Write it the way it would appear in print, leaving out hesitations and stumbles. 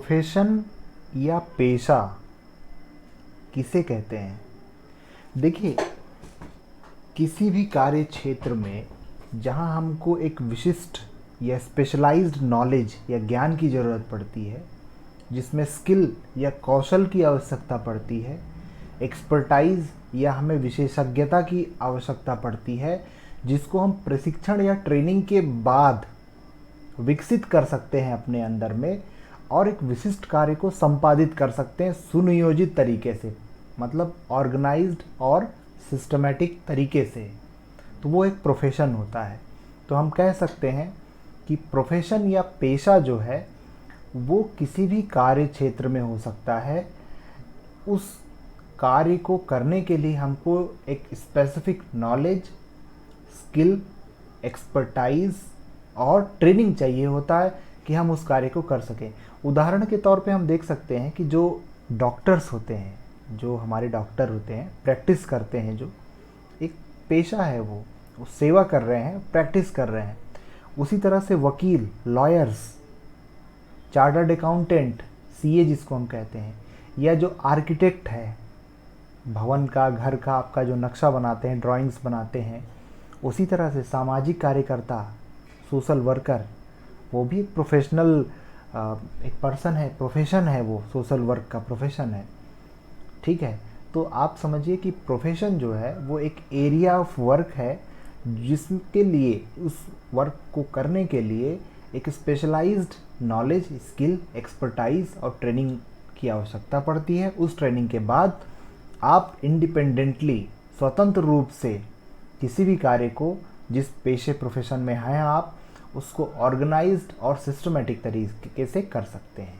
Profession या पेशा किसे कहते हैं? देखिए, किसी भी कार्य क्षेत्र में जहाँ हमको एक विशिष्ट या स्पेशलाइज्ड नॉलेज या ज्ञान की ज़रूरत पड़ती है, जिसमें स्किल या कौशल की आवश्यकता पड़ती है, एक्सपर्टाइज या हमें विशेषज्ञता की आवश्यकता पड़ती है, जिसको हम प्रशिक्षण या ट्रेनिंग के बाद विकसित कर सकते हैं अपने अंदर में, और एक विशिष्ट कार्य को संपादित कर सकते हैं सुनियोजित तरीके से, मतलब ऑर्गेनाइज्ड और सिस्टमेटिक तरीके से। तो वो एक प्रोफेशन होता है। तो हम कह सकते हैं कि प्रोफेशन या पेशा जो है वो किसी भी कार्य क्षेत्र में हो सकता है। उस कार्य को करने के लिए हमको एक स्पेसिफिक नॉलेज, स्किल, एक्सपर्टाइज और ट्रेनिंग चाहिए होता है कि हम उस कार्य को कर सकें। उदाहरण के तौर पे हम देख सकते हैं कि जो डॉक्टर्स होते हैं, जो हमारे डॉक्टर होते हैं, प्रैक्टिस करते हैं, जो एक पेशा है, वो सेवा कर रहे हैं, प्रैक्टिस कर रहे हैं। उसी तरह से वकील, लॉयर्स, चार्टर्ड अकाउंटेंट, सीए जिसको हम कहते हैं, या जो आर्किटेक्ट है, भवन का, घर का आपका जो नक्शा बनाते हैं, ड्राइंग्स बनाते हैं। उसी तरह से सामाजिक कार्यकर्ता, सोशल वर्कर, वो भी एक प्रोफेशनल एक पर्सन है, प्रोफेशन है, वो सोशल वर्क का प्रोफेशन है। ठीक है, तो आप समझिए कि प्रोफेशन जो है वो एक एरिया ऑफ वर्क है जिसके लिए, उस वर्क को करने के लिए एक स्पेशलाइज्ड नॉलेज, स्किल, एक्सपर्टाइज और ट्रेनिंग की आवश्यकता पड़ती है। उस ट्रेनिंग के बाद आप इंडिपेंडेंटली, स्वतंत्र रूप से किसी भी कार्य को, जिस पेशे प्रोफेशन में हैं आप, उसको ऑर्गेनाइज्ड और सिस्टमेटिक तरीके से कर सकते हैं।